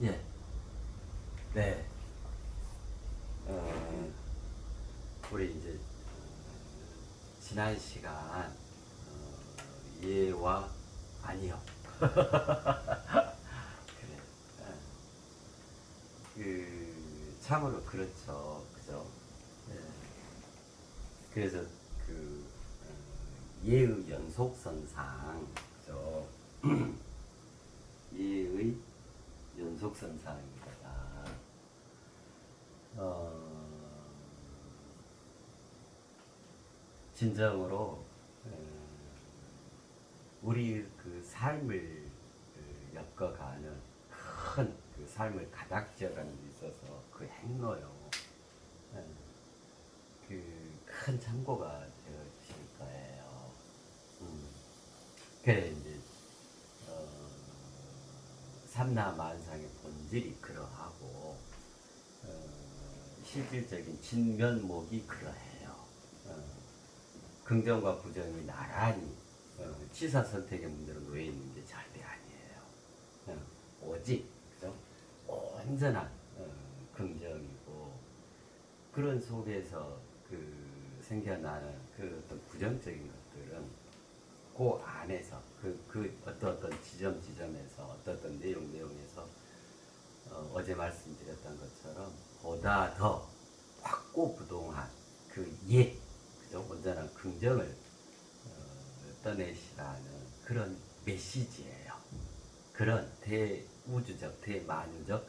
예, 네. 어, 우리 이제 지난 시간 예와 아니요. 그래. 어, 참으로 그렇죠, 그죠? 예. 그래서 그 예의 연속선상, 그죠? 예의 연속선상입니다. 어, 진정으로 우리 그 삶을 엮어가는 큰 그 삶을 가닥지어가는 데 있어서 그 행로요. 그 큰 참고가 되어질 거예요. 음. 그래 이제 어, 삼라만상의 본질이 그러하고 실질적인 진면목이 그러해요. 어, 긍정과 부정이 나란히 취사 선택의 문제로 놓여 있는 게 절대 아니에요. 오직 그죠? 온전한 긍정이고 그런 속에서 생겨나는 그 어떤 부정적인 것들은 그 안에서 그 어떤 지점에서 어떤 내용에서 어제 말씀드렸던 것처럼 보다 더 확고부동한 그죠? 온전한 긍정을 떠내시라는 그런 메시지예요. 그런 대우주적, 대만유적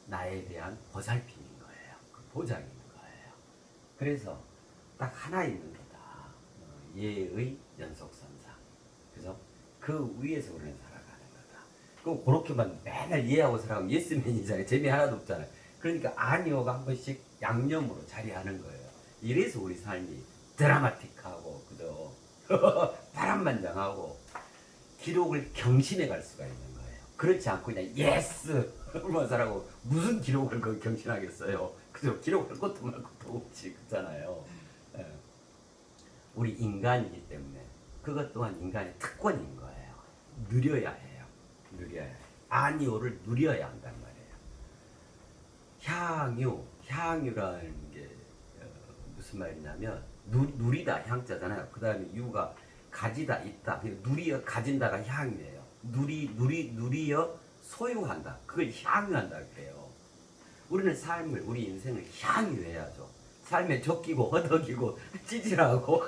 나에 대한 보살핌인 거예요. 그 보장인 거예요. 그래서 딱 하나 있는 거다. 예의 연속선상. 그죠? 그 위에서 우리는 살아가는 거다. 그럼 그렇게만 맨날 이해하고 살아가면 예스맨이잖아요. 재미 하나도 없잖아요. 그러니까 아니오가 한 번씩 양념으로 자리하는 거예요. 이래서 우리 삶이 드라마틱하고, 그죠? 바람만장하고, 기록을 경신해 갈 수가 있는 거예요. 그렇지 않고 그냥 예스! 얼마나 잘하고, 무슨 기록을 경신하겠어요? 그죠? 기록할 것도 말고 도 없지. 그렇잖아요. 예. 우리 인간이기 때문에 그것 또한 인간의 특권인 거예요. 누려야 해요. 누려야 해요. 아니오를 누려야 한단 말이에요. 향유라는 게 무슨 말이냐면 누리다 향자잖아요. 그 다음에 유가 가지다 있다. 누리어 가진다가 향유예요. 누리어 소유한다. 그걸 향유한다 그래요. 우리는 우리 인생을 향유해야죠. 삶에 적기고 허덕이고 찌질하고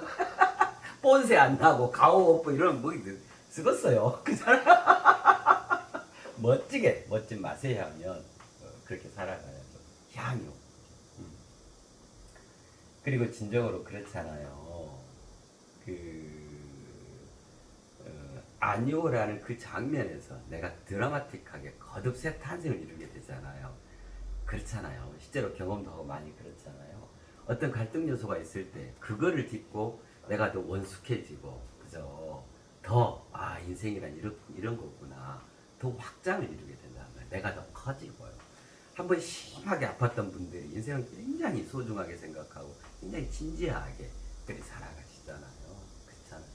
본세 안 나고 가오 없고 이런 뭐 쓰겠어요. 멋지게 멋진 맛에 하면 그렇게 살아가야죠. 향유. 음. 그리고 진정으로 그렇잖아요. 그 아니오라는 그 장면에서 내가 드라마틱하게 거듭새 탄생을 이루게 되잖아요. 그렇잖아요. 실제로 경험도 하고 많이 그렇잖아요. 어떤 갈등 요소가 있을 때 그거를 딛고 내가 더 원숙해지고 그죠? 인생이란 이런 거구나. 더 확장을 이루게 된다는 거예요. 내가 더 커지고요. 한번 심하게 아팠던 분들이 인생을 굉장히 소중하게 생각하고 굉장히 진지하게 그리 살아가시잖아요. 그렇잖아요.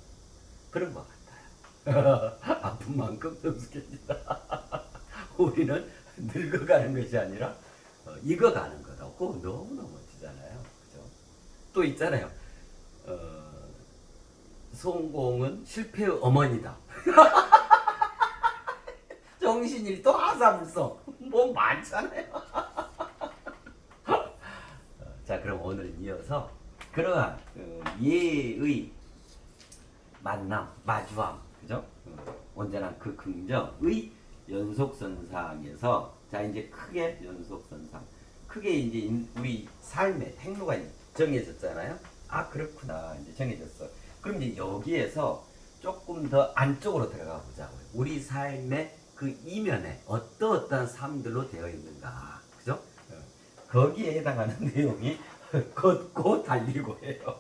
그런 것 같아요. 아픈 만큼 성숙해진다. 우리는 늙어가는 것이 아니라 익어가는 거다. 그거 너무너무 멋지잖아요. 그죠? 또 있잖아요. 어, 성공은 실패의 어머니다. 정신이 또 하사불성. 뭐 많잖아요. 자, 그럼 오늘은 이어서 그러한 예의 만남, 마주함, 그죠? 온전한 그 긍정의 연속선상에서 자 이제 크게 연속선상 크게 이제 우리 삶의 행로가 정해졌잖아요. 아 그렇구나 이제 정해졌어. 그럼 이제 여기에서 조금 더 안쪽으로 들어가 보자고요. 우리 삶의 그 이면에 어떠한 삶들로 되어 있는가, 그죠? 거기에 해당하는 내용이 걷고 달리고 해요.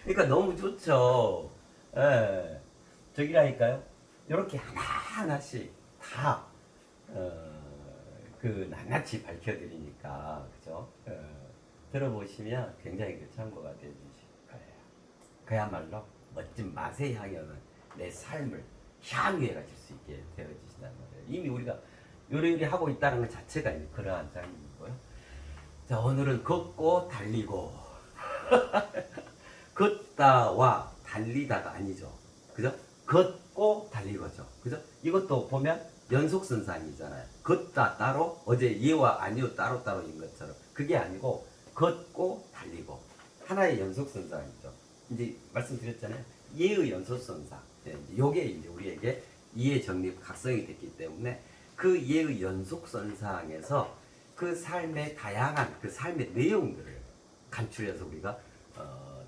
그러니까 너무 좋죠. 예. 저기라니까요. 이렇게 하나하나씩 다, 낱낱이 밝혀드리니까, 그죠? 들어보시면 굉장히 참고가 되실 거예요. 그야말로 멋진 맛의 향연은 내 삶을 향유해가 질 수 있게 되어지신다는 거예요. 이미 우리가 요리요리 하고 있다는 것 자체가 그러한 장면이고요. 자, 오늘은 걷고 달리고 걷다와 달리다가 아니죠. 그죠? 걷고 달리고죠. 그죠? 이것도 보면 연속선상이잖아요. 걷다 따로, 어제 예와 아니요 따로따로인 것처럼. 그게 아니고, 걷고 달리고. 하나의 연속선상이죠. 이제 말씀드렸잖아요. 예의 연속선상. 요게 이제 우리에게 이해 정립 각성이 됐기 때문에 그 예의 연속선상에서 그 삶의 다양한 그 삶의 내용들을 간추려서 우리가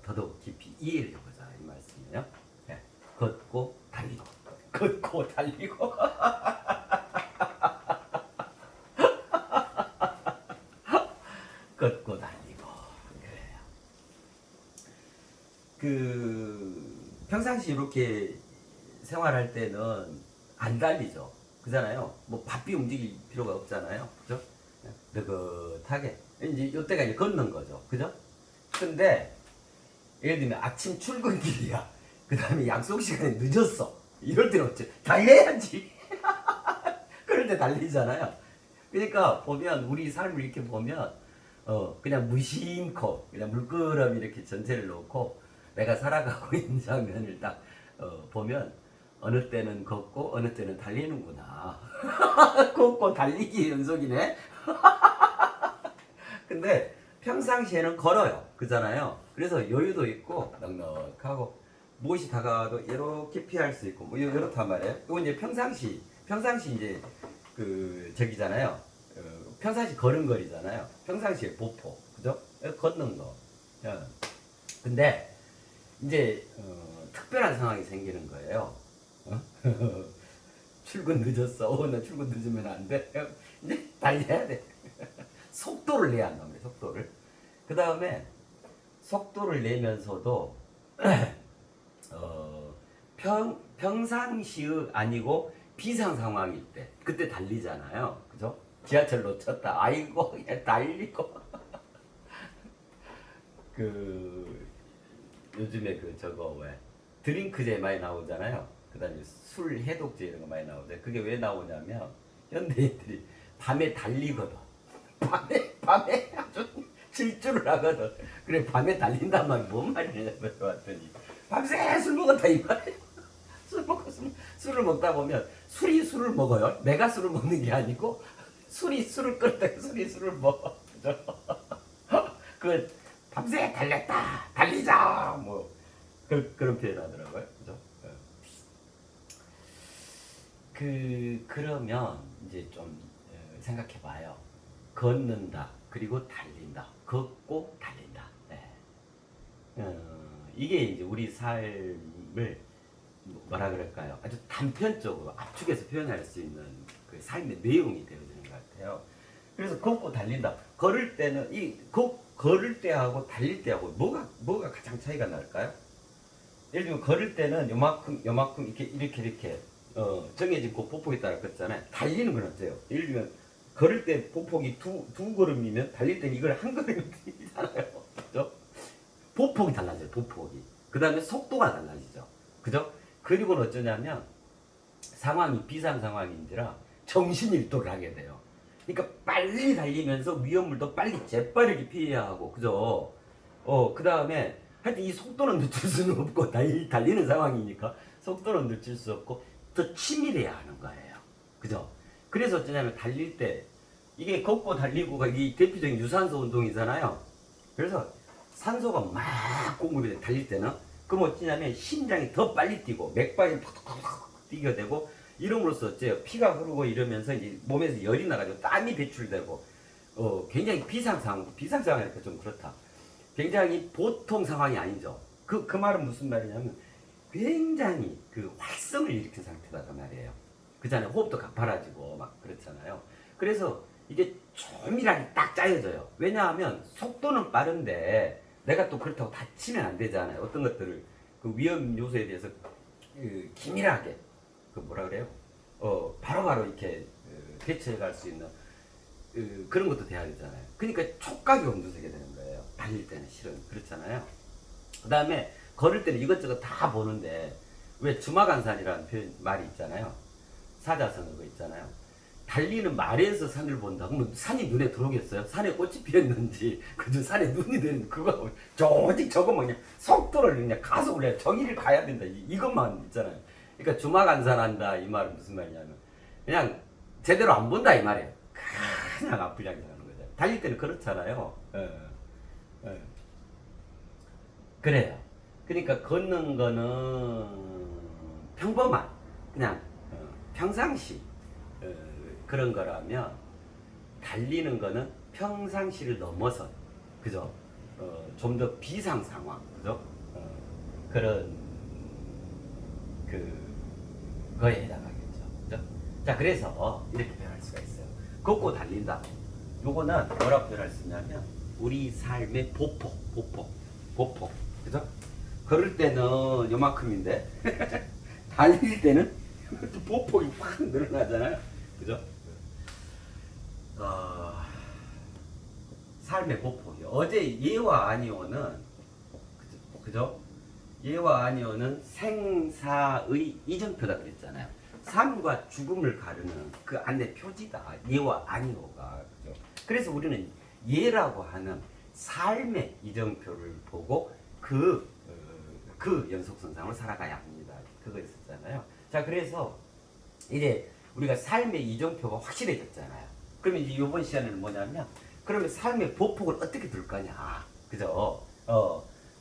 더더욱 깊이 이해를 해보자 이 말씀이에요. 네. 걷고 달리고 걷고 달리고 걷고 달리고 그래요. 그 평상시 이렇게 생활할 때는 안 달리죠. 그잖아요. 뭐 바삐 움직일 필요가 없잖아요. 그죠? 느긋하게 이제 이때가 이제 걷는 거죠. 그죠? 근데 예를 들면 아침 출근길이야. 그 다음에 약속 시간에 늦었어. 이럴 때는 어째 달려야지. 그럴 때 달리잖아요. 그러니까 보면 우리 삶을 이렇게 보면 그냥 무심코 그냥 물끄러미 이렇게 전체를 놓고 내가 살아가고 있는 장면을 딱 보면 어느 때는 걷고 어느 때는 달리는구나. 걷고 달리기 연속이네. 근데 평상시에는 걸어요. 그잖아요. 그래서 여유도 있고 넉넉하고 무엇이 다가와도 이렇게 피할 수 있고 뭐 이렇단 말이에요. 이건 이제 평상시 이제 그 저기잖아요. 평상시 걸음걸이잖아요. 평상시에 보포, 그죠? 걷는 거. 근데 이제 특별한 상황이 생기는 거예요. 출근 늦었어. 나 출근 늦으면 안 돼. 이제 달려야 돼. 속도를 내야 한단 말이에요. 속도를. 그 다음에 속도를 내면서도 평상시의 아니고 비상 상황일 때 그때 달리잖아요. 그죠? 지하철 놓쳤다. 아이고 달리고 그 요즘에 그 저거 왜 드링크제 많이 나오잖아요. 그 다음에 술 해독제 이런 거 많이 나오죠. 그게 왜 나오냐면 현대인들이 밤에 달리거든. 밤에 아주 질주를 하거든. 그래 밤에 달린단 말이 뭔 말이냐 봤더니 밤새 술 먹었다 이 말이야. 술을 먹다 보면 술이 술을 먹어요. 내가 술을 먹는 게 아니고 술이 술을 끓다 술이 술을 먹어. 그 밤새 달렸다 달리자 뭐 그런 표현 하더라고요. 그죠? 그러면 이제 좀 생각해 봐요. 걷는다 그리고 달린다 걷고 달린다. 이게 이제 우리 삶을 뭐라 그럴까요? 아주 단편적으로 압축해서 표현할 수 있는 그 삶의 내용이 되어지는 것 같아요. 그래서 걷고 달린다. 걸을 때는 걸을 때하고 달릴 때하고 뭐가 가장 차이가 날까요? 예를 들면 걸을 때는 요만큼 이렇게 정해진 그 보폭에 따라 걷잖아요. 달리는 건 어때요? 예를 들면 걸을 때 보폭이 두 걸음이면 달릴 때는 이걸 한 걸음이 뛰잖아요. 그죠? 보폭이 달라져요. 보폭이. 그 다음에 속도가 달라지죠. 그죠? 그리고는 어쩌냐면 상황이 비상 상황인지라 정신일도를 하게 돼요. 그러니까 빨리 달리면서 위험물도 빨리 재빠르게 피해야 하고, 그죠? 그 다음에 하여튼 이 속도는 늦출 수는 없고 달리는 상황이니까 속도는 늦출 수 없고 더 치밀해야 하는 거예요. 그죠? 그래서 어쩌냐면 달릴 때 이게 걷고 달리고가 이 대표적인 유산소 운동이잖아요. 그래서 산소가 막 공급이 돼 달릴 때는 그럼 어찌냐면 심장이 더 빨리 뛰고 맥박이 팍팍팍 뛰게 되고 이름으로써 어째요? 피가 흐르고 이러면서 이제 몸에서 열이 나가지고 땀이 배출되고 굉장히 비상 상황이니까 좀 그렇다. 굉장히 보통 상황이 아니죠. 그 말은 무슨 말이냐면 굉장히 그 활성을 일으킨 상태다 말이에요. 그잖아요. 호흡도 가파라지고 막 그렇잖아요. 그래서 이게 조밀하게 딱 짜여져요. 왜냐하면 속도는 빠른데 내가 또 그렇다고 다치면 안 되잖아요. 어떤 것들을 그 위험 요소에 대해서 기밀하게 그 뭐라 그래요? 바로바로 이렇게 대처해 갈 수 있는 그런 것도 돼야 되잖아요. 그러니까 촉각이 곤두서게 되는 거예요. 달릴 때는 실은 그렇잖아요. 그 다음에 걸을 때는 이것저것 다 보는데 왜 주마간산이라는 표현 말이 있잖아요. 사자성어 그 있잖아요. 달리는 말에서 산을 본다. 그러면 산이 눈에 들어오겠어요? 산에 꽃이 피었는지, 그저 산에 눈이 되는 그거, 오직 저것만 그냥 속도를 그냥 가속을 해. 저기를 가야 된다. 이것만 있잖아요. 그러니까 주마간산한다. 이 말은 무슨 말이냐면, 그냥 제대로 안 본다. 이 말이에요. 그냥 앞을 향해 가는 거죠. 달릴 때는 그렇잖아요. 예. 그래요. 그러니까 걷는 거는 평범한, 그냥 평상시 그런 거라면 달리는 거는 평상시를 넘어선 그죠? 좀 더 비상 상황 그죠? 그런 그거에 해당하겠죠. 그죠? 자 그래서 이렇게 표현할 수가 있어요. 걷고 달린다. 요거는 뭐라고 표현할 수 있냐면 우리 삶의 보폭 그죠? 걸을 때는 요만큼인데 달릴 때는 보폭이 확 늘어나잖아요. 그죠? 삶의 보폭이 어제 예와 아니오는 그죠? 예와 아니오는 생사의 이정표다 그랬잖아요. 삶과 죽음을 가르는 그 안에 표지다. 예와 아니오가 그죠? 그래서 우리는 예라고 하는 삶의 이정표를 보고 그 연속선상으로 살아가야 합니다. 그거 있었잖아요. 자 그래서 이제 우리가 삶의 이정표가 확실해졌잖아요. 그러면 이제 이번 시간에는 뭐냐면 그러면 삶의 보폭을 어떻게 둘 거냐. 그죠?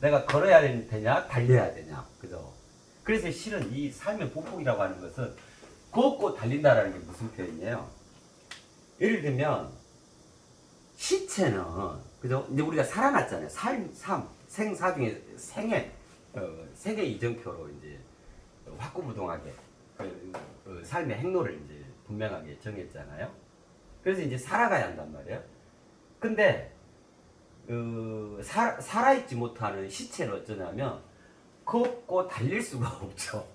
내가 걸어야 되냐 달려야 되냐. 그죠? 그래서 실은 이 삶의 보폭이라고 하는 것은 걷고 달린다라는 게 무슨 표현이에요? 예를 들면 시체는 그죠? 이제 우리가 살아났잖아요. 생사 중에 생의 이정표로 이제 확고부동하게 삶의 행로를 이제 분명하게 정했잖아요. 그래서 이제 살아가야 한단 말이에요. 근데 살아있지 못하는 시체는 어쩌냐면 걷고 달릴 수가 없죠.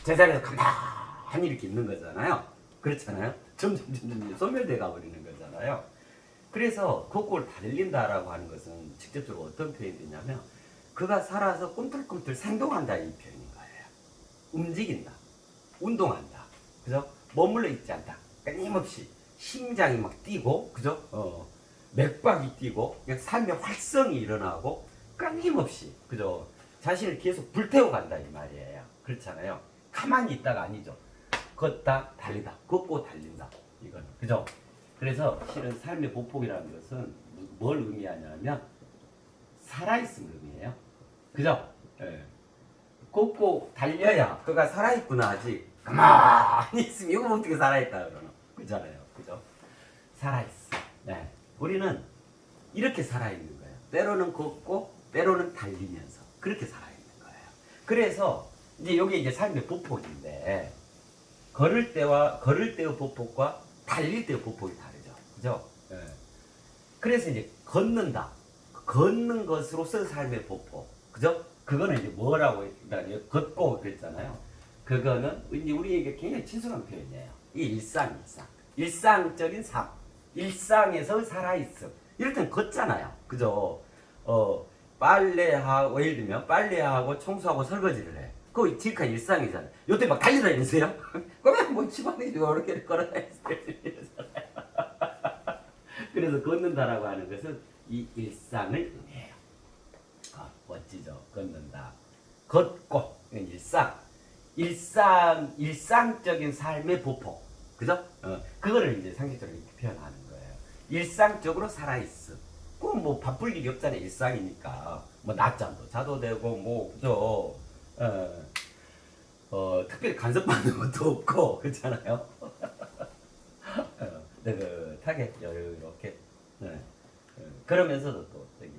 제자리에서 가만히 이렇게 있는 거잖아요. 그렇잖아요. 점점 소멸돼 가버리는 거잖아요. 그래서 걷고 달린다라고 하는 것은 직접적으로 어떤 표현이 되냐면 그가 살아서 꿈틀꿈틀 생동한다 이 표현인 거예요. 움직인다. 운동한다. 그죠? 머물러 있지 않다. 끊임없이 심장이 막 뛰고, 그죠? 맥박이 뛰고, 그냥 삶의 활성이 일어나고, 끊임없이, 그죠? 자신을 계속 불태워 간다, 이 말이에요. 그렇잖아요. 가만히 있다가 아니죠. 걷다, 달리다. 걷고 달린다. 이거는. 그죠? 그래서 실은 삶의 보폭이라는 것은 뭘 의미하냐면, 살아있음을 의미해요. 그죠? 예. 걷고 달려야 그가 살아있구나 아직 가만히 있으면 이거 어떻게 살아있다 그러나 그잖아요. 그죠? 살아있어. 네. 우리는 이렇게 살아있는 거예요. 때로는 걷고 때로는 달리면서 그렇게 살아있는 거예요. 그래서 이제 여기 이제 삶의 보폭인데 걸을 때의 보폭과 달릴 때의 보폭이 다르죠. 그죠? 네. 그래서 이제 걷는 것으로서 삶의 보폭. 그죠? 그거는 이제 뭐라고 했다? 걷고 그랬잖아요. 그거는 이제 우리에게 굉장히 친숙한 표현이에요. 이 일상. 일상적인 삶. 일상에서 살아있음. 이럴 땐 걷잖아요. 그죠? 빨래하고, 예를 들면 빨래하고 청소하고 설거지를 해. 그거 지극한 일상이잖아요. 요때 막 달려다니세요? 그러면 뭐 집안에 이렇게 걸어다니세요. 그래서 걷는다라고 하는 것은 이 일상을 의미해요. 멋지죠. 걷는다. 걷고 일상적인 삶의 보폭. 그죠? 그거를 이제 상식적으로 이렇게 표현하는 거예요. 일상적으로 살아있음. 그건 뭐 바쁠 일이 없잖아요. 일상이니까. 뭐 낮잠도 자도 되고 뭐 그죠? 특별히 간섭받는 것도 없고 그렇잖아요. 느긋하게 여유롭게. 그러면서도 또 저기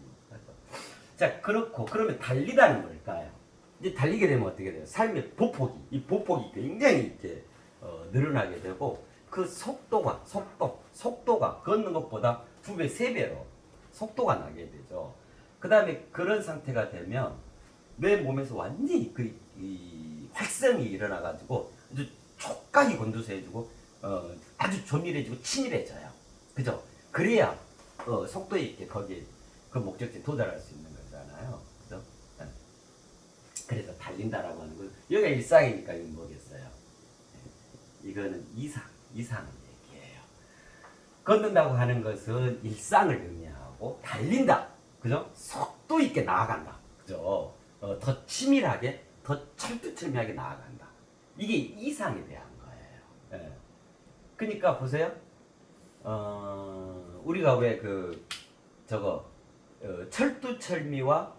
자 그렇고 그러면 달리다는 걸까요? 이제 달리게 되면 어떻게 돼요? 삶의 이 보폭이 굉장히 이렇게 늘어나게 되고 그 속도가 걷는 것보다 2배, 3배로 속도가 나게 되죠. 그 다음에 그런 상태가 되면 내 몸에서 완전히 이 활성이 일어나가지고 아주 촉각이 곤두서해지고 아주 조밀해지고 친밀해져요. 그죠? 그래야 속도 있게 거기에 그 목적지에 도달할 수 있는 거잖아요. 그죠? 그래서 달린다라고 하는 건 여기가 일상이니까 이건 뭐겠어요? 이거는 이상을 얘기해요. 걷는다고 하는 것은 일상을 의미하고 달린다, 그죠? 속도 있게 나아간다, 그죠? 더 치밀하게, 더 철두철미하게 나아간다. 이게 이상에 대한 거예요. 예. 그러니까 보세요. 우리가 왜 철두철미와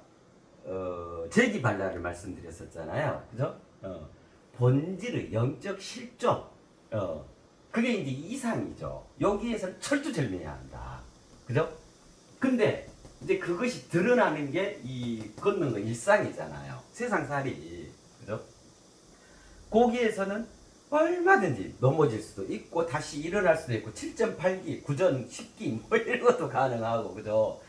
재기발랄을 말씀드렸었잖아요. 그죠? 본질의 영적 실존, 그게 이제 이상이죠. 여기에서 철두철미해야 한다. 그죠? 근데 이제 그것이 드러나는 게 이 걷는 거 일상이잖아요. 세상살이. 그죠? 거기에서는 얼마든지 넘어질 수도 있고 다시 일어날 수도 있고 7.8기, 9전 10기 뭐 이런 것도 가능하고, 그죠?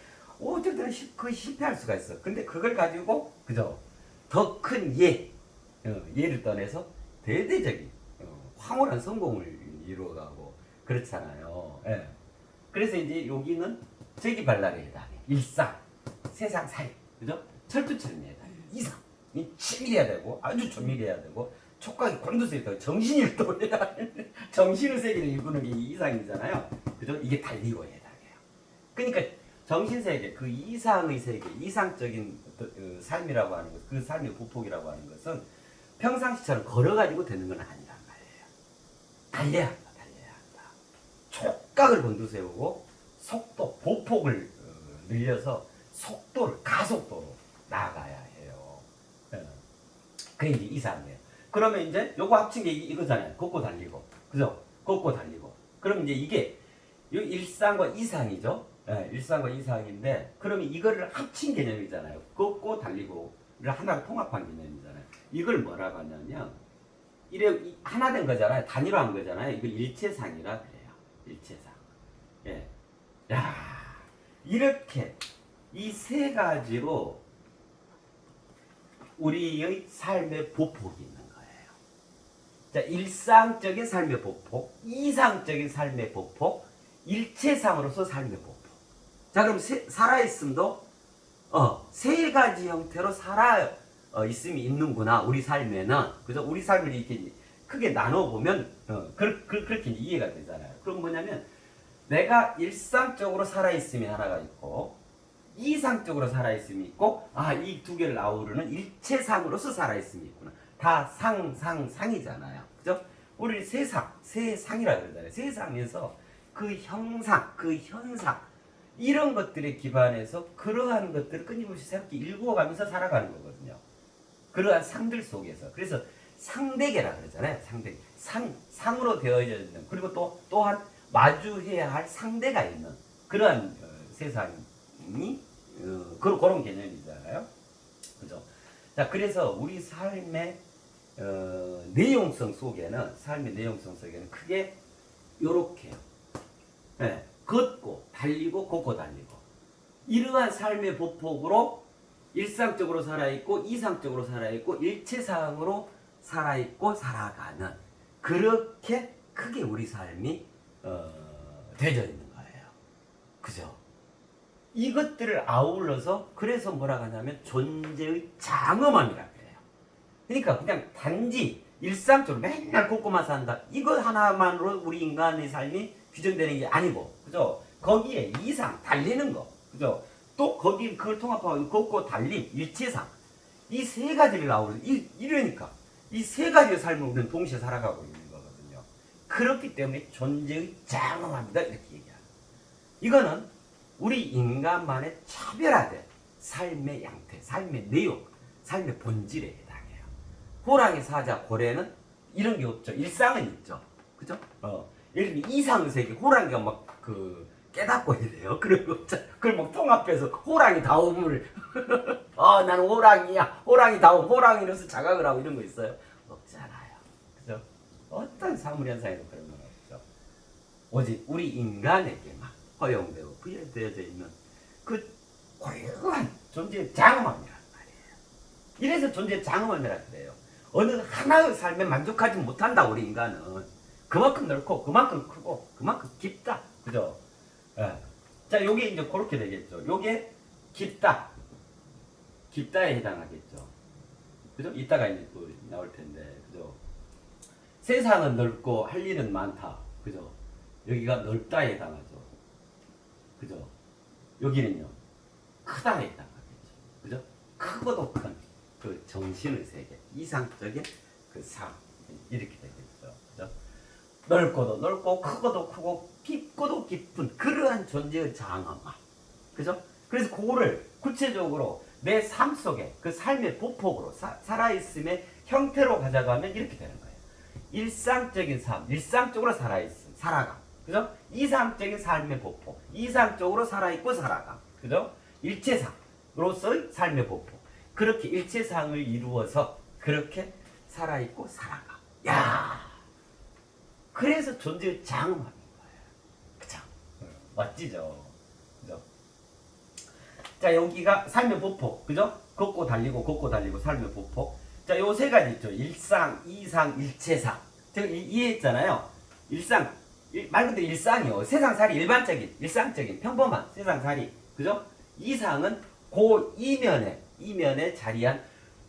어쩔 때는 거의 실패할 수가 있어. 근데 그걸 가지고, 그죠? 더 큰 예를 떠내서 대대적인 황홀한 성공을 이루어가고 그렇잖아요. 예. 그래서 이제 여기는 재기발랄에 해당해. 일상, 세상살이, 그죠? 철두철미에 해당해. 이상, 치밀해야 되고 아주 조밀해야 되고 촉각이 곤두서 있다고 정신일도 해야 하는 정신의 세계를 일구는 게 이상이잖아요. 그죠? 이게 달리고 해당해요. 그러니까 정신세계, 그 이상의 세계, 이상적인 삶이라고 하는 것, 그 삶의 보폭이라고 하는 것은 평상시처럼 걸어가지고 되는 건 아니란 말이에요. 달려야 한다, 달려야 한다. 촉각을 곤두세우고 속도, 보폭을 늘려서 속도를, 가속도로 나아가야 해요. 그게 이제 이상이에요. 그러면 이제 요거 합친 게 이거잖아요. 걷고 달리고. 그죠? 걷고 달리고. 그럼 이제 이게 일상과 이상이죠? 네, 일상과 이상인데, 그러면 이거를 합친 개념이잖아요. 걷고 달리고를 하나로 통합한 개념이잖아요. 이걸 뭐라고 하냐면, 하나 된 거잖아요. 단일화한 거잖아요. 이걸 일체상이라 그래요. 일체상. 예. 야, 이렇게 이 세 가지로 우리의 삶의 보폭이 있는 거예요. 자, 일상적인 삶의 보폭, 이상적인 삶의 보폭, 일체상으로서 삶의 보폭. 자, 그럼 살아있음도 세 가지 형태로 있음이 있는구나. 우리 삶에는. 그죠? 우리 삶을 이렇게 크게 나눠보면 그렇게 이해가 되잖아요. 그럼 뭐냐면 내가 일상적으로 살아있음이 하나가 있고 이상적으로 살아있음이 있고, 이 두 개를 아우르는 일체상으로서 살아있음이 있구나. 다 상이잖아요. 그죠? 우리 세상이라 그러잖아요. 세상에서 그 형상, 그 현상, 이런 것들에 기반해서 그러한 것들을 끊임없이 새롭게 일구어가면서 살아가는 거거든요. 그러한 상들 속에서. 그래서 상대계라 그러잖아요. 상대계. 상으로 되어져 있는, 그리고 또한 마주해야 할 상대가 있는 그러한 세상이 그런 개념이잖아요. 그죠? 자, 그래서 우리 삶의 내용성 속에는 크게 요렇게요. 네, 걷고 달리고 걷고 달리고, 이러한 삶의 보폭으로 일상적으로 살아있고 이상적으로 살아있고 일체상으로 살아있고 살아가는, 그렇게 크게 우리 삶이 되어져 있는 거예요. 그죠? 이것들을 아울러서, 그래서 뭐라고 하냐면 존재의 장엄함이라고 해요. 그러니까 그냥 단지 일상적으로 맨날 걷고만 산다, 이거 하나만으로 우리 인간의 삶이 규정되는 게 아니고, 그죠? 거기에 이상, 달리는 거, 그죠? 또 거기 그걸 통합하고 걷고 달림, 일체상, 이 세 가지를 아우러서 이러니까 이 세 가지의 삶을 우리는 동시에 살아가고 있는 거거든요. 그렇기 때문에 존재의 장엄합니다, 이렇게 얘기하는. 이거는 우리 인간만의 차별화된 삶의 양태, 삶의 내용, 삶의 본질에 해당해요. 호랑이, 사자, 고래는 이런 게 없죠. 일상은 있죠. 그죠? 예를 들면 이상의 세계, 호랑이가 막 깨닫고 이래요. 그런 거 없잖아. 그걸 막 통합해서 호랑이 다움을 나는 호랑이야. 호랑이 다움, 호랑이로서 자각을 하고 이런 거 있어요? 없잖아요. 그죠? 어떤 사물 현상에도 그런 건 없죠. 오직 우리 인간에게만 허용되고 부여되어져 있는 그 고유한 존재의 장엄함이란 말이에요. 이래서 존재의 장엄함이라 그래요. 어느 하나의 삶에 만족하지 못한다, 우리 인간은. 그만큼 넓고 그만큼 크고 그만큼 깊다. 그죠? 예. 자, 요게 이제 그렇게 되겠죠. 요게 깊다에 해당하겠죠. 그죠? 이따가 이제 또 나올 텐데, 그죠? 세상은 넓고 할 일은 많다, 그죠? 여기가 넓다에 해당하죠, 그죠? 여기는요, 크다에 해당하겠죠, 그죠? 크고도 큰 그 정신의 세계, 이상적인 그 삶, 이렇게 되겠죠, 그죠? 넓고도 넓고 크고도 크고 깊고도 깊은 그러한 존재의 장엄함, 그죠? 그래서 그거를 구체적으로 내 삶 속에 그 삶의 보폭으로 살아있음의 형태로 가져가면 이렇게 되는 거예요. 일상적인 삶, 일상적으로 살아있음, 살아감, 그죠? 이상적인 삶의 보폭, 이상적으로 살아있고 살아감, 그죠? 일체상으로서의 삶의 보폭, 그렇게 일체상을 이루어서 그렇게 살아있고 살아감. 야, 그래서 존재의 장엄함인 거예요. 그죠? 멋지죠? 그죠? 자, 여기가 삶의 보폭, 그죠? 걷고 달리고 삶의 보폭. 자, 요 세 가지 있죠. 일상, 이상, 일체상. 제가 이해했잖아요. 일상, 말 그대로 일상이요. 세상살이 일반적인, 일상적인, 평범한 세상살이. 그죠? 이상은 그 이면에 자리한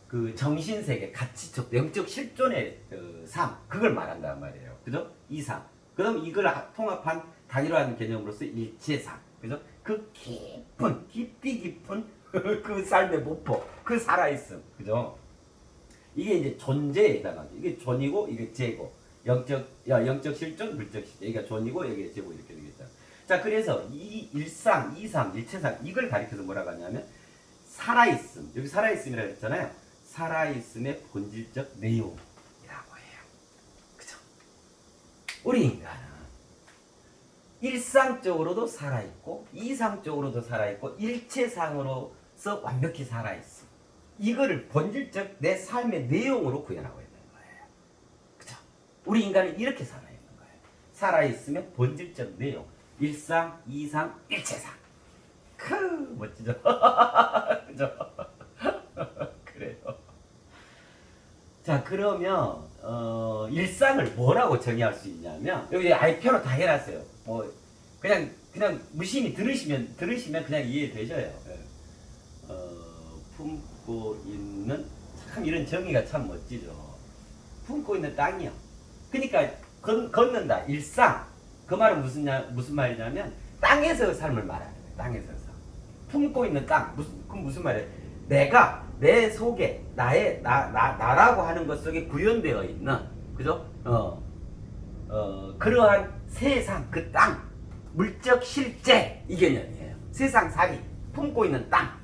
그 정신세계, 가치적, 영적 실존의 그 삶. 그걸 말한단 말이에요. 그죠? 이상. 그럼 이걸 통합한 단일화하는 개념으로서 일체상. 그죠? 그 깊이 깊은 그 삶의 모포, 그 살아있음. 그죠? 이게 이제 존재에 해당하죠. 이게 존이고, 이게 재고. 영적 실존, 물적 실존. 여기가 존이고, 여기가 재고, 이렇게 되겠죠. 자, 그래서 이 일상, 이상, 일체상, 이걸 가리켜서 뭐라고 하냐면, 살아있음. 여기 살아있음이라고 했잖아요. 살아있음의 본질적 내용이라고 해요. 그죠? 우리 인간은 일상적으로도 살아있고, 이상적으로도 살아있고, 일체상으로서 완벽히 살아있어. 이거를 본질적 내 삶의 내용으로 구현하고 있는 거예요. 그죠? 우리 인간은 이렇게 살아있는 거예요. 살아있음의 본질적 내용. 일상, 이상, 일체상. 멋지죠? 그죠? 그래요. 자, 그러면 일상을 뭐라고 정의할 수 있냐면, 여기 아예 표로 다 해놨어요. 그냥 무심히 들으시면 그냥 이해되셔요. 품고 있는, 참 이런 정의가 참 멋지죠. 품고 있는 땅이요. 그러니까 걷는다, 일상. 그 말은 무슨 말이냐면 땅에서 삶을 말하는 거예요. 땅에서 삶. 품고 있는 땅. 그건 무슨 말이에요? 내가 내 속에 나라고 하는 것 속에 구현되어 있는, 그죠? 그러한 세상, 그 땅, 물적 실제, 이 개념이에요. 세상살이 품고 있는 땅.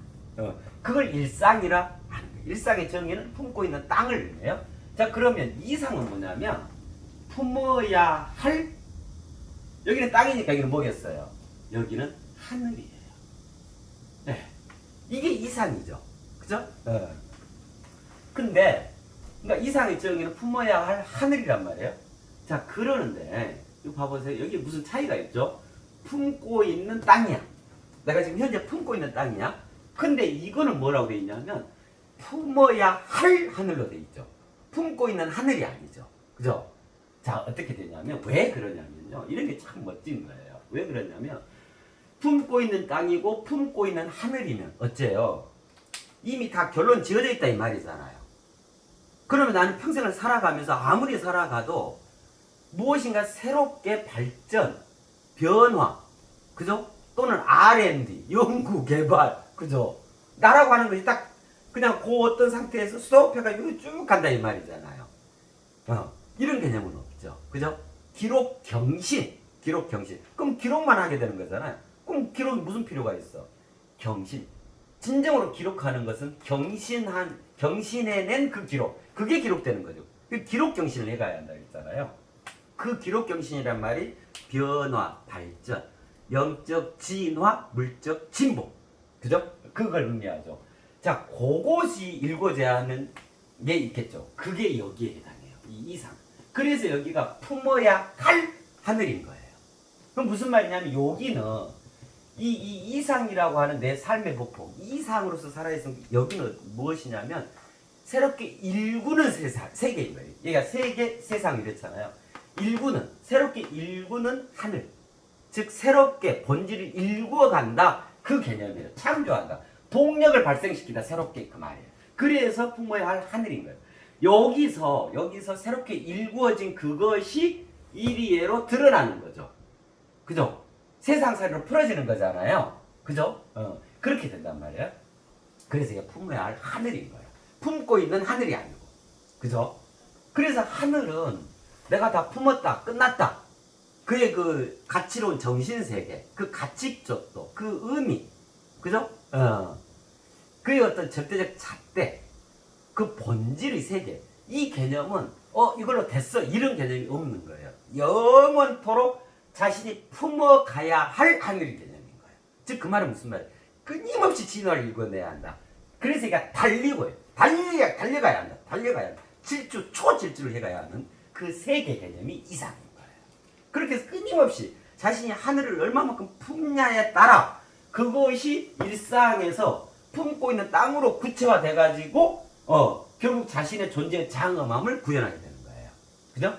그걸 일상이라 하는 거예요. 일상의 정의는 품고 있는 땅을 해요. 자, 그러면 이상은 뭐냐면 품어야 할, 여기는 땅이니까 여기는 뭐겠어요? 여기는 하늘이에요. 네. 이게 이상이죠. 그죠? 근데 그러니까 이상의 정의는 품어야 할 하늘이란 말이에요. 자, 그러는데 이거 봐보세요. 여기 무슨 차이가 있죠? 품고 있는 땅이야. 내가 지금 현재 품고 있는 땅이야. 근데 이거는 뭐라고 돼 있냐면 품어야 할 하늘로 돼 있죠. 품고 있는 하늘이 아니죠. 그죠? 자, 어떻게 되냐면, 왜 그러냐면요, 이런 게 참 멋진 거예요. 왜 그러냐면 품고 있는 땅이고 품고 있는 하늘이면 어째요? 이미 다 결론 지어져 있다 이 말이잖아요. 그러면 나는 평생을 살아가면서 아무리 살아가도 무엇인가 새롭게 발전, 변화, 그죠? 또는 R&D, 연구, 개발, 그죠? 나라고 하는 것이 딱 그냥 그 어떤 상태에서 스톱해가지고 쭉 간다 이 말이잖아요. 이런 개념은 없죠. 그죠? 기록 경신. 그럼 기록만 하게 되는 거잖아요. 그럼 기록이 무슨 필요가 있어? 경신. 진정으로 기록하는 것은 경신해낸 그 기록. 그게 기록되는 거죠. 그 기록 경신을 해가야 한다 했잖아요. 그 기록 경신이란 말이 변화, 발전, 영적 진화, 물적 진보. 그죠? 그걸 의미하죠. 자, 그것이 일고자 하는 게 있겠죠. 그게 여기에 해당해요. 이 이상. 그래서 여기가 품어야 할 하늘인 거예요. 그럼 무슨 말이냐면 여기는 이 이상이라고 하는 내 삶의 보폭, 이상으로서 살아있는 여기는 무엇이냐면 새롭게 일구는 세계인 거예요. 얘가 세계, 세상 이랬잖아요. 새롭게 일구는 하늘. 즉 새롭게 본질을 일구어 간다. 그 개념이에요. 창조한다. 동력을 발생시키다. 새롭게 그 말이에요. 그래서 품어야 할 하늘인 거예요. 여기서 새롭게 일구어진 그것이 이리에로 드러나는 거죠. 그죠? 세상살이로 풀어지는 거잖아요. 그죠? 그렇게 된단 말이에요. 그래서 이게 품어야 할 하늘인 거예요. 품고 있는 하늘이 아니고. 그죠? 그래서 하늘은 내가 다 품었다, 끝났다. 그의 그 가치로운 정신세계, 그 가치적도, 그 의미. 그죠? 그의 어떤 절대적 잣대, 그 본질의 세계. 이 개념은, 이걸로 됐어. 이런 개념이 없는 거예요. 영원토록 자신이 품어가야 할 하늘의 개념인 거예요. 즉, 그 말은 무슨 말이에요? 끊임없이 진화를 일궈내야 한다. 그래서 얘가 달리고요. 달려가야 한다. 달려가야 한다. 초질주를 해가야 하는 그 세계 개념이 이상인 거예요. 그렇게 해서 끊임없이 자신이 하늘을 얼마만큼 품냐에 따라 그것이 일상에서 품고 있는 땅으로 구체화돼가지고, 결국 자신의 존재의 장엄함을 구현하게 되는 거예요. 그죠?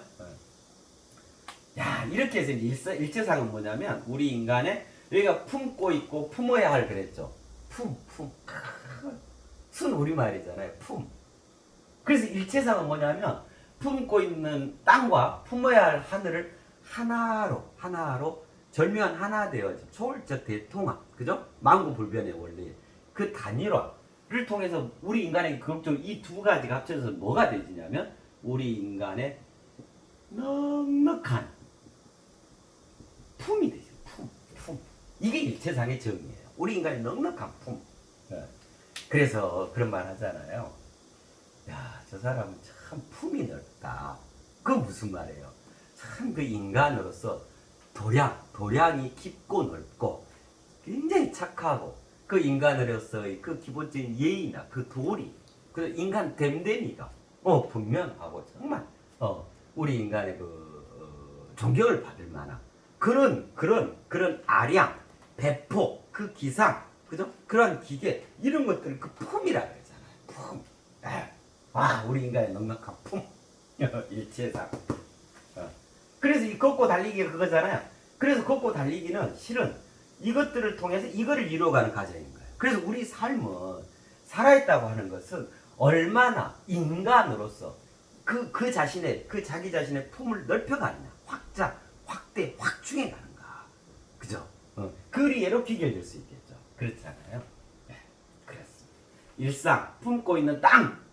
야, 이렇게 해서 일체상은 뭐냐면, 우리 인간의 여기가 품고 있고 품어야 할 그랬죠. 품. 순 우리말이잖아요. 품. 그래서 일체상은 뭐냐면, 품고 있는 땅과 품어야 할 하늘을 하나로 절묘한 하나 되어진 초월적 대통합. 그죠? 만구불변의 원리. 그 단일화를 통해서 우리 인간의 극적으로 이 두 가지가 합쳐져서 뭐가 되지냐면, 우리 인간의 넉넉한 품이 되죠. 품. 이게 일체상의 정의예요. 우리 인간의 넉넉한 품. 그래서 그런 말 하잖아요. 야, 저 사람은 참 품이 넓다. 그건 무슨 말이에요? 참 그 인간으로서 도량이 깊고 넓고 굉장히 착하고 그 인간으로서의 그 기본적인 예의나 그 도리, 그 인간 됨됨이가 분명하고 정말 우리 인간의 그 존경을 받을 만한 그런 아량, 배포, 그 기상, 그죠? 그런 기계 이런 것들을 그 품이라 그러잖아요. 품. 우리 인간의 넉넉한 품. 일체상. 그래서 이 걷고 달리기가 그거잖아요. 그래서 걷고 달리기는 실은 이것들을 통해서 이거를 이루어가는 과정인 거예요. 그래서 우리 삶은 살아있다고 하는 것은 얼마나 인간으로서 그 자기 자신의 품을 넓혀가느냐, 확대, 확충해 가는가. 그죠? 그리에로 비결될 수 있겠죠. 그렇잖아요. 네, 그렇습니다. 일상, 품고 있는 땅.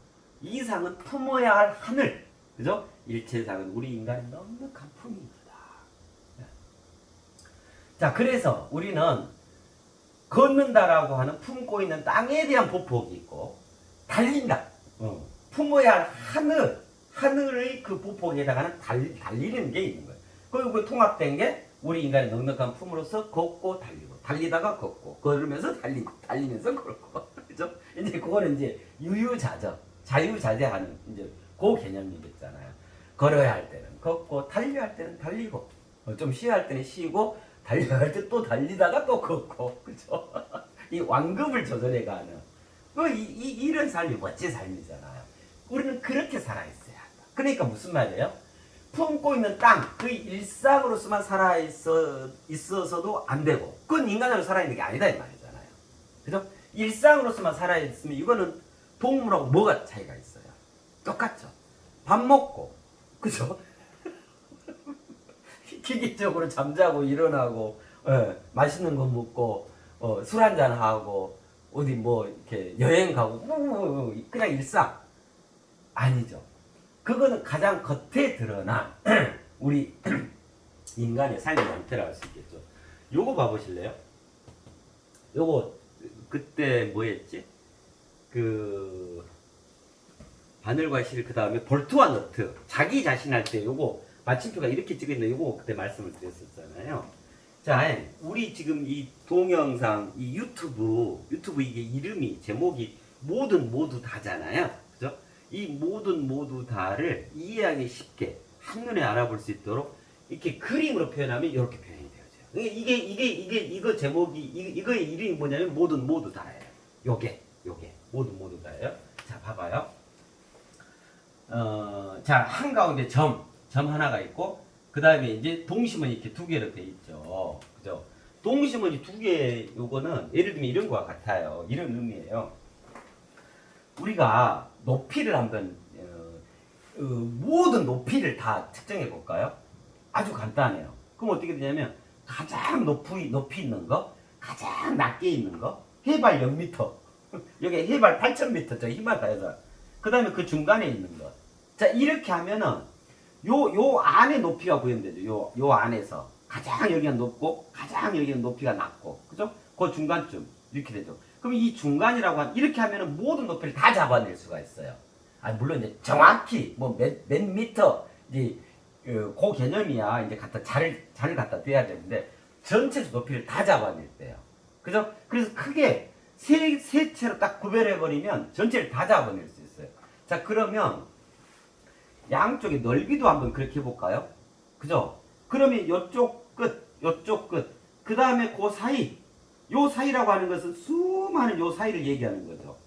이상은 품어야 할 하늘. 그죠? 일체상은 우리 인간의 넉넉한 품입니다. 네. 자, 그래서 우리는 걷는다라고 하는 품고 있는 땅에 대한 보폭이 있고, 달린다. 품어야 할 하늘의 그 보폭에 해당하는 달리는 게 있는 거예요. 그리고 그 통합된 게 우리 인간의 넉넉한 품으로서 걷고 달리고, 달리다가 걷고, 걸으면서 달리고, 달리면서 걸고. 그죠? 이제 그거는 이제 자유자재하는 이제 그 개념이겠잖아요. 걸어야 할 때는 걷고, 달려야 할 때는 달리고, 좀 쉬어야 할 때는 쉬고, 달려야 할 때 또 달리다가 또 걷고, 그죠? 이 완급을 조절해가는, 이런 삶이 멋진 삶이잖아요. 우리는 그렇게 살아있어야 한다. 그러니까 무슨 말이에요? 품고 있는 땅, 그 일상으로서만 살아있어서도 안 되고, 그건 인간으로 살아있는 게 아니다, 이 말이잖아요. 그죠? 일상으로서만 살아있으면 이거는 동물하고 뭐가 차이가 있어요? 똑같죠. 밥 먹고, 그죠? 기계적으로 잠자고 일어나고, 맛있는 거 먹고, 술 한잔 하고, 어디 뭐 이렇게 여행 가고, 그냥 일상. 아니죠. 그거는 가장 겉에 드러난 우리 인간의 삶의 형태라고 할 수 있겠죠. 요거 봐보실래요? 요거 그때 뭐였지? 그 바늘과 실, 그 다음에 볼트와 너트, 자기 자신 할 때 요거 마침표가 이렇게 찍어있는 요거 그때 말씀을 드렸었잖아요. 자, 우리 지금 이 동영상, 이 유튜브 이게 이름이, 제목이 모두 다잖아요. 그죠? 이 모두 다를 이해하기 쉽게 한눈에 알아볼 수 있도록 이렇게 그림으로 표현하면 이렇게 표현이 되어져요. 이거 제목이, 이거의 이름이 뭐냐면 모두 다예요. 요게 모두 다예요. 자, 봐봐요. 자, 한가운데 점 하나가 있고, 그 다음에 이제 동심원이 이렇게 두 개로 돼 있죠. 그죠? 동심원이 두 개, 요거는 예를 들면 이런 거와 같아요. 이런 의미예요. 우리가 높이를 한번 모든 높이를 다 측정해 볼까요? 아주 간단해요. 그럼 어떻게 되냐면 가장 높이 있는 거, 가장 낮게 있는 거, 해발 0m, 여기 해발 8,000m, 저 히말라야산. 그 다음에 그 중간에 있는 거. 자, 이렇게 하면은 요 안에 높이가 구현되죠. 요 안에서 가장 여기가 높고 가장 여기는 높이가 낮고, 그죠? 그 중간쯤 이렇게 되죠. 그럼 이 중간이라고 이렇게 하면은 모든 높이를 다 잡아낼 수가 있어요. 아, 물론 이제 정확히 뭐 몇 미터 이제 그 개념이야 이제 갖다 자를 갖다 대야 되는데 전체 높이를 다 잡아낼 때요. 그죠? 그래서 크게 세 채로 딱 구별해 버리면 전체를 다 잡아낼 수 있어요. 자, 그러면 양쪽의 넓이도 한번 그렇게 해볼까요? 그죠? 그러면 요쪽 끝, 요쪽 끝, 그 다음에 그 사이, 요 사이라고 하는 것은 수많은 요 사이를 얘기하는 거죠.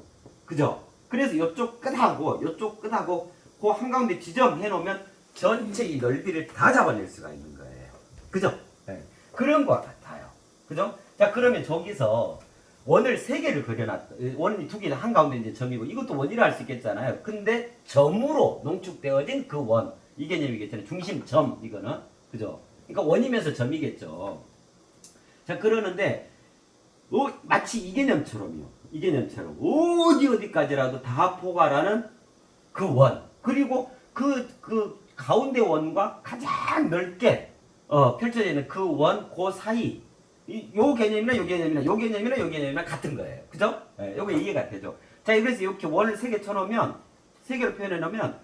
그죠? 그래서 요쪽 끝하고 요쪽 끝하고 그 한가운데 지점해 놓으면 전체 이 넓이를 다 잡아낼 수가 있는 거예요. 그죠? 네. 그런 것 같아요. 그죠? 자, 그러면 저기서 원을 3개를 그려놨다. 원이 2개는 한가운데 이제 점이고, 이것도 원이라 할 수 있겠잖아요. 근데 점으로 농축되어진 그 원. 이 개념이겠잖아요. 중심점, 이거는. 그죠? 그러니까 원이면서 점이겠죠. 자, 그러는데, 마치 이 개념처럼요. 이 개념처럼. 어디까지라도 다 포괄하는 그 원. 그리고 그 가운데 원과 가장 넓게, 펼쳐져 있는 그 원, 그 사이. 요 개념이나 요 개념이나 요 개념이나 요 개념이나 같은 거예요. 그죠? 예, 요게 이해가 되죠. 자, 그래서 이렇게 원을 3개 쳐놓으면, 3개로 표현해 놓으면,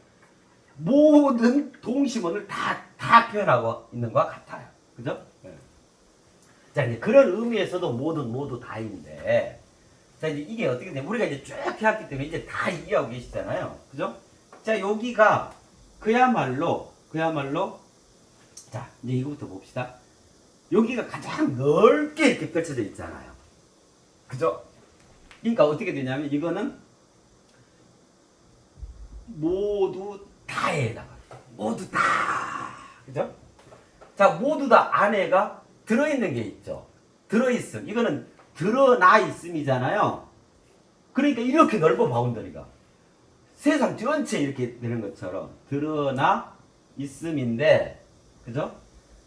모든 동심원을 다 표현하고 있는 것과 같아요. 그죠? 예. 자, 이제 그런 의미에서도 모두 다인데, 자, 이제 이게 어떻게 되면, 우리가 이제 쭉 해왔기 때문에 이제 다 이해하고 계시잖아요. 그죠? 자, 여기가 그야말로, 자, 이제 이거부터 봅시다. 여기가 가장 넓게 이렇게 펼쳐져 있잖아요. 그죠? 그러니까 어떻게 되냐면 이거는 모두 다에다가 모두 다. 그죠? 자, 모두 다 안에가 들어있는 게 있죠. 들어있음. 이거는 드러나 있음이잖아요. 그러니까 이렇게 넓어 바운더리가. 세상 전체 이렇게 되는 것처럼 드러나 있음인데, 그죠?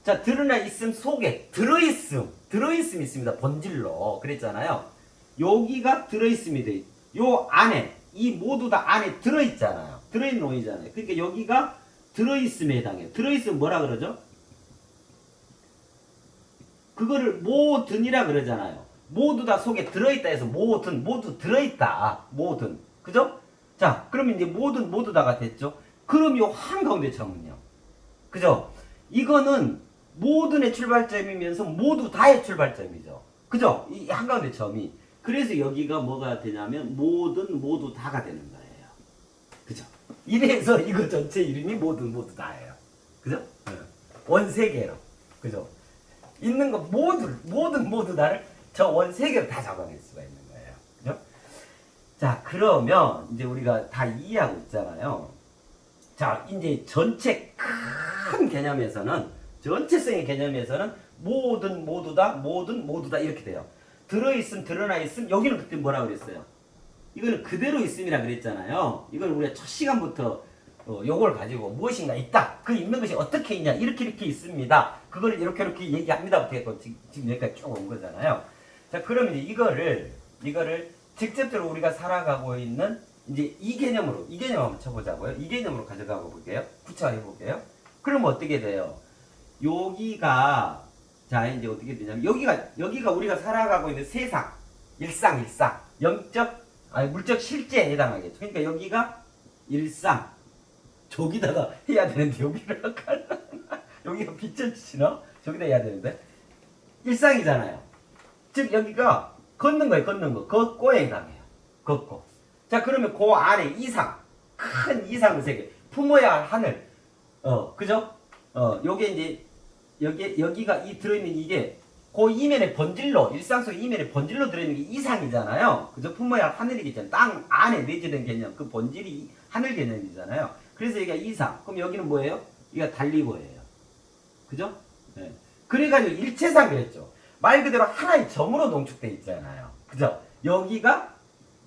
자, 드러나 있음 속에 들어있음 있습니다. 본질로. 그랬잖아요. 여기가 들어있음이 돼. 요 안에, 이 모두 다 안에 들어있잖아요. 들어있는 놈이잖아요. 그러니까 여기가 들어있음에 해당해요. 들어있음 뭐라 그러죠? 그거를 모든이라 그러잖아요. 모두 다 속에 들어있다 해서 모두 들어있다. 모든. 그죠? 자, 그러면 이제 모두 다가 됐죠? 그럼 요 한가운데 점은요? 그죠? 이거는 모든의 출발점이면서 모두 다의 출발점이죠. 그죠? 이 한가운데 점이. 그래서 여기가 뭐가 되냐면 모두 다가 되는 거예요. 그죠? 이래서 이거 전체 이름이 모두 다예요. 그죠? 원 3개로. 그죠? 있는 거 모두 다를 저 원 3개로 다 잡아낼 수가 있는 거예요. 그죠? 자, 그러면 이제 우리가 다 이해하고 있잖아요. 자, 이제 전체 큰 개념에서는, 전체성의 개념에서는 모두 다 이렇게 돼요. 들어있음, 드러나 있음, 여기는 그때 뭐라 그랬어요? 이거는 그대로 있음이라 그랬잖아요. 이건 우리가 첫 시간부터 요걸 가지고 무엇인가 있다. 그 있는 것이 어떻게 있냐. 이렇게 있습니다. 그걸 이렇게 얘기합니다. 지금 여기까지 쭉 온 거잖아요. 자, 그러면 이제 이거를 직접적으로 우리가 살아가고 있는 이제 이 개념 한번 쳐보자고요. 이 개념으로 가져가 볼게요. 구체화해 볼게요. 그러면 어떻게 돼요? 여기가, 자, 이제 어떻게 되냐면, 여기가 우리가 살아가고 있는 세상, 일상, 물적 실제에 해당하겠죠. 그러니까 여기가 일상, 저기다가 해야 되는데, 여기를 여기가 빗젖치나? 저기다 해야 되는데. 일상이잖아요. 즉, 여기가 걷는 거. 걷고에 해당해요. 걷고. 자, 그러면 그 안에 큰 이상의 세계, 품어야 할 하늘, 그죠? 요게 이제, 여기가 들어있는 이게, 그 이면의 본질로, 일상 속 이면의 본질로 들어있는 게 이상이잖아요. 그죠? 품어야 할 하늘이겠잖아요. 땅 안에 내재된 개념, 그 본질이 하늘 개념이잖아요. 그래서 여기가 이상. 그럼 여기는 뭐예요? 여기가 달리고예요. 그죠? 네. 그래가지고 일체상 그랬죠. 말 그대로 하나의 점으로 농축되어 있잖아요. 그죠? 여기가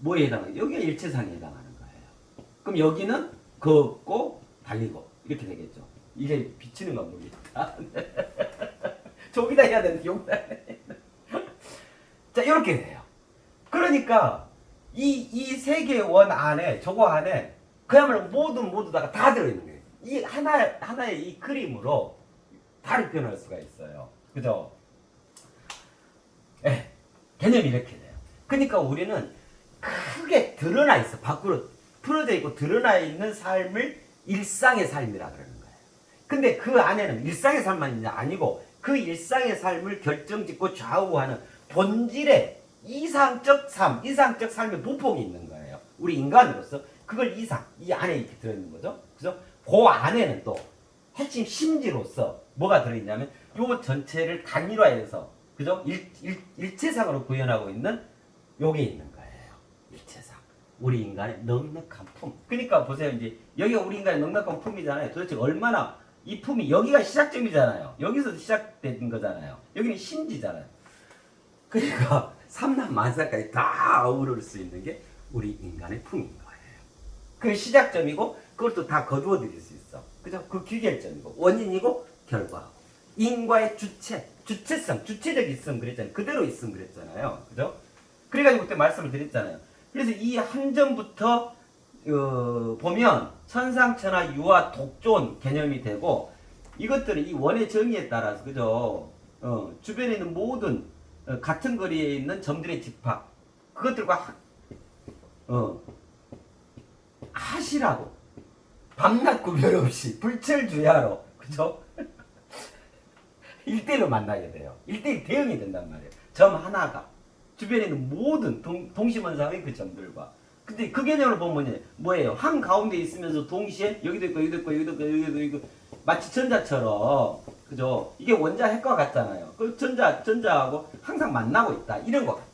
뭐에 해당하요? 여기가 일체상에 해당하는 거예요. 그럼 여기는 걷고 달리고 이렇게 되겠죠. 이게 비치는 건 모르겠다. 저기다 해야 되는데 여기다 해야 되는데. 자, 이렇게 돼요. 그러니까 이 세 개의 원 안에, 저거 안에 그야말로 모두 다 들어있는 거예요. 이 하나의 이 그림으로 다르게 표현할 수가 있어요. 그죠? 예, 개념이 이렇게 돼요. 그러니까 우리는 크게 드러나 있어. 밖으로 풀어져 있고 드러나 있는 삶을 일상의 삶이라 그러는 거예요. 근데 그 안에는 일상의 삶만 있냐? 아니고 그 일상의 삶을 결정짓고 좌우하는 본질의 이상적 삶의 보폭이 있는 거예요. 우리 인간으로서 그걸 이 안에 이렇게 들어있는 거죠. 그죠? 그 안에는 또 핵심 심지로서 뭐가 들어있냐면 요 전체를 단일화해서 그죠? 일체상으로 구현하고 있는 요게 있는 거예요. 일체상. 우리 인간의 넉넉한 품. 그러니까 보세요. 이제 여기가 우리 인간의 넉넉한 품이잖아요. 도대체 얼마나 이 품이 여기가 시작점이잖아요. 여기서 시작된 거잖아요. 여기는 심지잖아요. 그러니까 삼남 만사까지 다 어우를 수 있는 게 우리 인간의 품인 거예요. 그 시작점이고 그걸 또 다 거두어 드릴 수 있어. 그죠? 그 귀결점이고 원인이고 결과고 인과의 주체성, 주체적 있음 그랬잖아요. 그대로 있음 그랬잖아요. 그죠? 그래가지고 그때 말씀을 드렸잖아요. 그래서 이 한 점부터 보면 천상천하 유화 독존 개념이 되고 이것들은 이 원의 정의에 따라서 그죠? 주변에 있는 모든 같은 거리에 있는 점들의 집합 그것들과 하시라고 밤낮 구별 없이 불철주야로 그죠? 1대1로 만나게 돼요. 1대1 대응이 된단 말이에요. 점 하나가 주변에 있는 모든 동시원상의 그 점들과 근데 그 개념으로 보면 뭐예요? 한 가운데 있으면서 동시에 여기도 있고 여기도 있고 여기도 있고 여기도 있고 마치 전자처럼 그죠? 이게 원자 핵과 같잖아요. 그 전자하고 항상 만나고 있다 이런 것 같아요.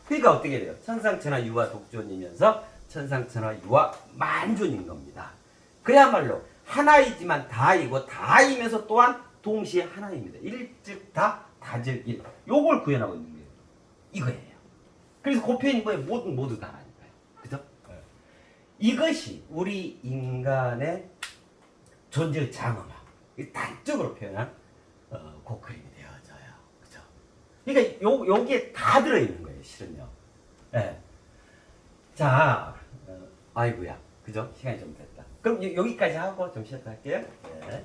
그러니까 어떻게 돼요? 천상천하 유화 독존이면서 천상천하 유화 만존인 겁니다. 그야말로 하나이지만 다이고 다이면서 또한 동시에 하나입니다. 일즉 다, 다즉 일. 요걸 구현하고 있는 거예요. 이거예요. 그래서 그 표현이 뭐예요? 모두 다라는 거예요. 그죠? 이것이 우리 인간의 존재의 장엄함. 단적으로 표현한 그 그림이 되어져요. 그죠? 그러니까 여기에 다 들어있는 거예요. 실은요. 예. 자, 아이고야. 그죠? 시간이 좀 됐다. 그럼 여기까지 하고 좀 쉬었다 할게요. 네.